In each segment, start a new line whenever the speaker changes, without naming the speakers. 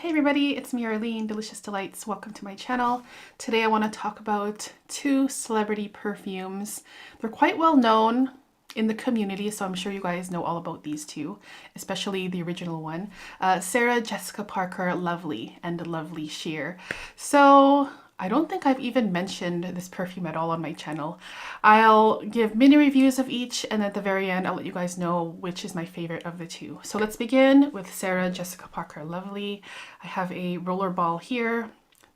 Hey everybody, it's me Arlene, Delicious Delights. Welcome to my channel. Today I want to talk about two celebrity perfumes. They're quite well known in the community, so I'm sure you guys know all about these two, especially the original one. Sarah Jessica Parker Lovely and Lovely Sheer. So I don't think I've even mentioned this perfume at all on my channel. I'll give mini reviews of each, and at the very end I'll let you guys know which is my favorite of the two. So let's begin with Sarah Jessica Parker Lovely. I have a roller ball here.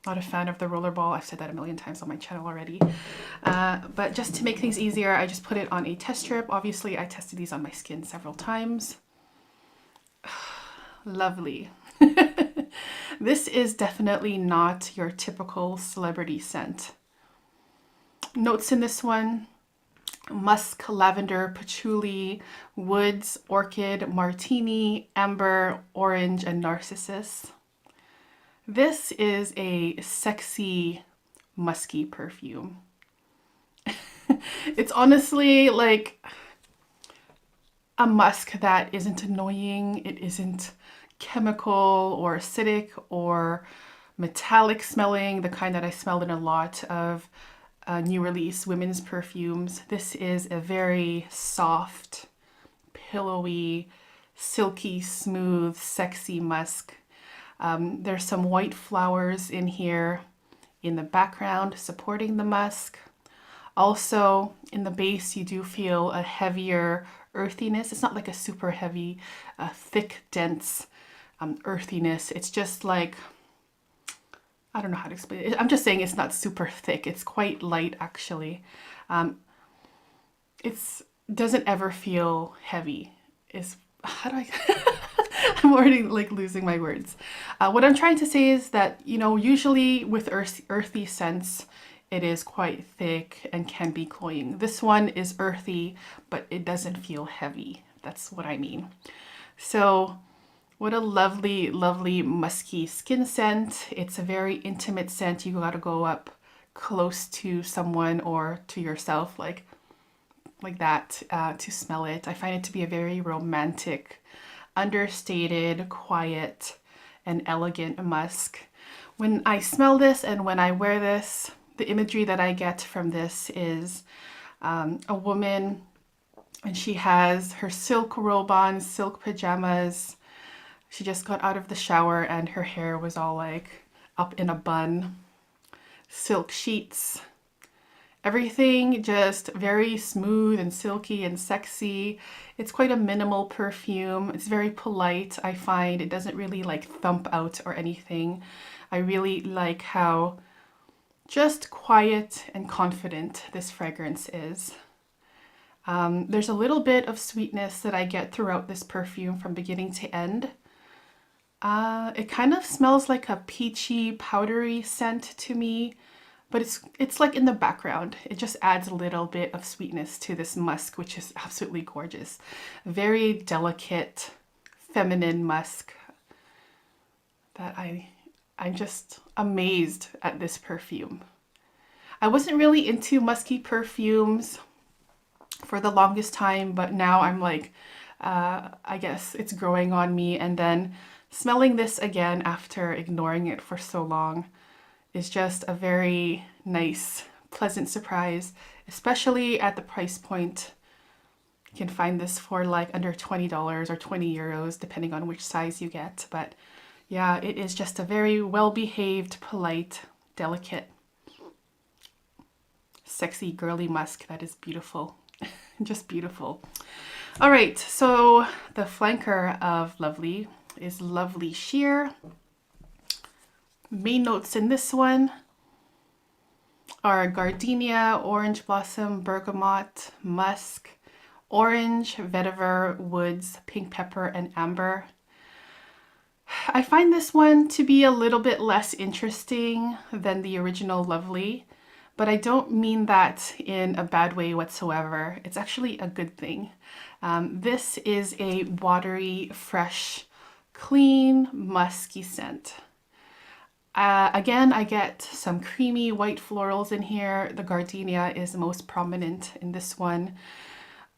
Not a fan of the roller ball. I've said that a million times on my channel already. But just to make things easier, I just put it on a test strip. Obviously, I tested these on my skin several times. Lovely. This is definitely not your typical celebrity scent. Notes in this one: musk, lavender, patchouli, woods, orchid, martini, amber, orange, and narcissus. This is a sexy, musky perfume. It's honestly like a musk that isn't annoying. It isn't chemical or acidic or metallic smelling, the kind that I smell in a lot of new release women's perfumes. This is a very soft, pillowy, silky, smooth, sexy musk. There's some white flowers in here in the background supporting the musk. Also, in the base, you do feel a heavier earthiness. It's not like a super heavy, thick, dense earthiness. It's just like, I don't know how to explain it. I'm just saying it's not super thick. It's quite light, actually. It doesn't ever feel heavy. How do I... I'm already like losing my words. What I'm trying to say is that, you know, usually with earthy scents, it is quite thick and can be cloying. This one is earthy, but it doesn't feel heavy. That's what I mean. So what a lovely, lovely musky skin scent. It's a very intimate scent. You gotta go up close to someone or to yourself like that to smell it. I find it to be a very romantic, understated, quiet, and elegant musk. When I smell this and when I wear this, the imagery that I get from this is a woman, and she has her silk robe on, silk pajamas. She just got out of the shower and her hair was all like up in a bun. Silk sheets. Everything just very smooth and silky and sexy. It's quite a minimal perfume. It's very polite, I find. It doesn't really like thump out or anything. I really like how just quiet and confident this fragrance is. There's a little bit of sweetness that I get throughout this perfume from beginning to end. It kind of smells like a peachy, powdery scent to me, but it's like in the background. It just adds a little bit of sweetness to this musk, which is absolutely gorgeous. Very delicate, feminine musk that I'm just amazed at this perfume. I wasn't really into musky perfumes for the longest time, but now I'm like, I guess it's growing on me, and then smelling this again after ignoring it for so long is just a very nice, pleasant surprise, especially at the price point. You can find this for like under $20 or 20 euros, depending on which size you get. But yeah, it is just a very well-behaved, polite, delicate, sexy, girly musk that is beautiful. Just beautiful. All right, so the flanker of Lovely is Lovely Sheer. Main notes in this one are gardenia, orange blossom, bergamot, musk, orange, vetiver, woods, pink pepper, and amber. I find this one to be a little bit less interesting than the original Lovely, but I don't mean that in a bad way whatsoever. It's actually a good thing. This is a watery, fresh, clean, musky scent. Again, I get some creamy white florals in here. The gardenia is most prominent in this one.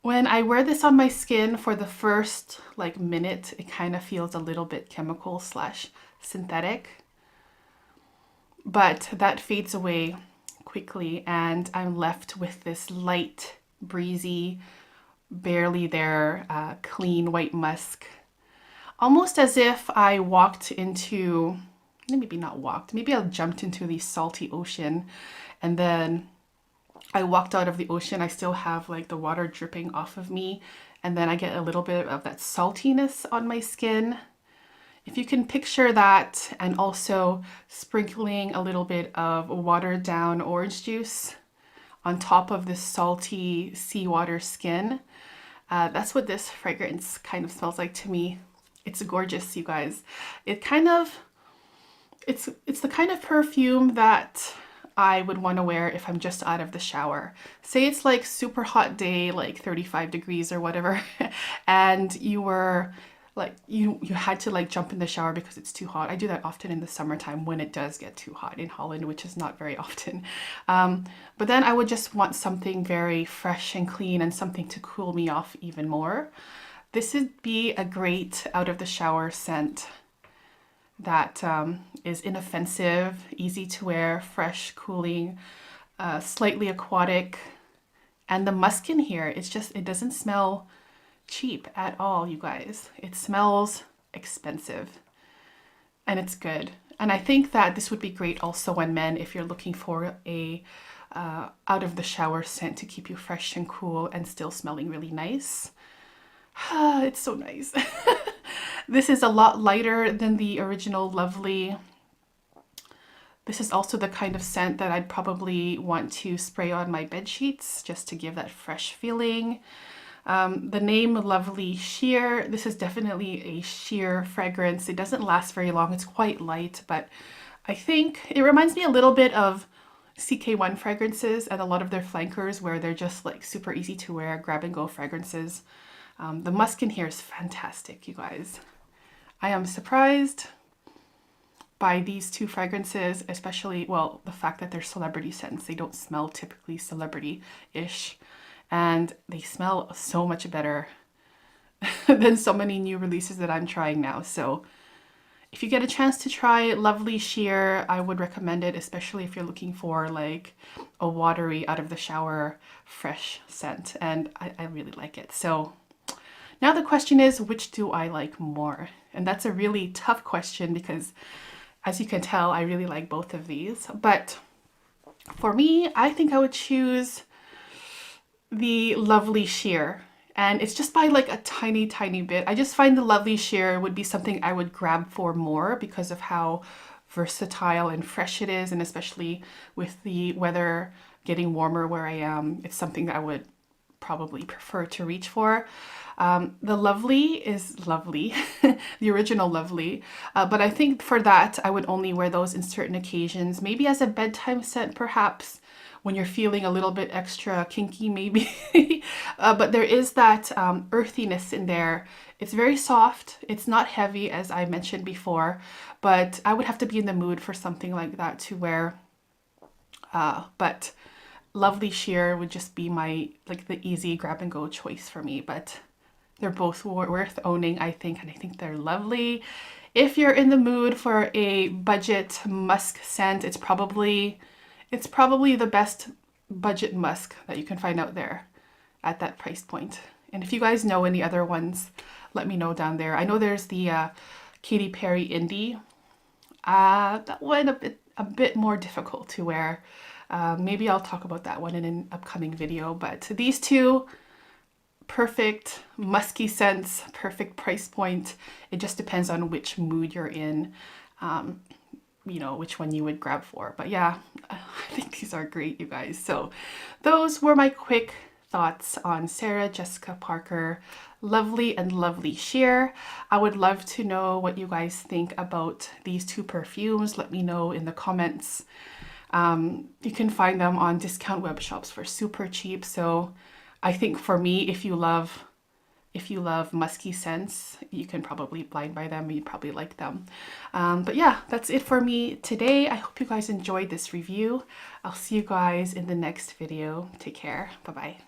When I wear this on my skin for the first like minute, it kind of feels a little bit chemical slash synthetic, but that fades away quickly and I'm left with this light, breezy, barely there, clean white musk. Almost as if I walked into, maybe not walked, maybe I jumped into the salty ocean and then I walked out of the ocean. I still have like the water dripping off of me and then I get a little bit of that saltiness on my skin. If you can picture that, and also sprinkling a little bit of watered down orange juice on top of this salty seawater skin, that's what this fragrance kind of smells like to me. It's gorgeous, you guys. It kind of, it's the kind of perfume that I would want to wear if I'm just out of the shower. Say it's like super hot day, like 35 degrees or whatever, and you were like, you had to like jump in the shower because it's too hot. I do that often in the summertime when it does get too hot in Holland, which is not very often. But then I would just want something very fresh and clean and something to cool me off even more. This would be a great out of the shower scent that is inoffensive, easy to wear, fresh, cooling, slightly aquatic. And the musk in here, it's just, it doesn't smell cheap at all, you guys. It smells expensive and it's good. And I think that this would be great also on men if you're looking for a out of the shower scent to keep you fresh and cool and still smelling really nice. It's so nice. This is a lot lighter than the original Lovely. This is also the kind of scent that I'd probably want to spray on my bed sheets just to give that fresh feeling. The name Lovely Sheer, this is definitely a sheer fragrance. It doesn't last very long. It's quite light, but I think it reminds me a little bit of CK1 fragrances and a lot of their flankers where they're just like super easy to wear, grab and go fragrances. The musk in here is fantastic, you guys. I am surprised by these two fragrances, especially, well, the fact that they're celebrity scents. They don't smell typically celebrity-ish, and they smell so much better than so many new releases that I'm trying now. So if you get a chance to try Lovely Sheer, I would recommend it, especially if you're looking for like a watery, out of the shower, fresh scent. And I really like it. So now the question is, which do I like more? And that's a really tough question because, as you can tell, I really like both of these. But for me, I think I would choose the Lovely Sheer. And it's just by like a tiny, tiny bit. I just find the Lovely Sheer would be something I would grab for more because of how versatile and fresh it is. And especially with the weather getting warmer where I am, it's something that I would probably prefer to reach for. The Lovely is lovely, the original Lovely, but I think for that I would only wear those in certain occasions, maybe as a bedtime scent perhaps, when you're feeling a little bit extra kinky maybe. But there is that earthiness in there. It's very soft, it's not heavy as I mentioned before, but I would have to be in the mood for something like that to wear. But Lovely Sheer would just be my, like, the easy grab and go choice for me, but they're both worth owning, I think, and I think they're lovely. If you're in the mood for a budget musk scent, it's probably the best budget musk that you can find out there at that price point. And if you guys know any other ones, let me know down there. I know there's the Katy Perry Indie. That one a bit more difficult to wear. Maybe I'll talk about that one in an upcoming video, but these two, perfect musky scents, perfect price point. It just depends on which mood you're in, you know, which one you would grab for. But yeah, I think these are great, you guys. So those were my quick thoughts on Sarah Jessica Parker Lovely and Lovely Sheer. I would love to know what you guys think about these two perfumes. Let me know in the comments. You can find them on discount web shops for super cheap. So I think for me, if you love musky scents, you can probably blind buy them. You'd probably like them. But yeah, that's it for me today. I hope you guys enjoyed this review. I'll see you guys in the next video. Take care. Bye-bye.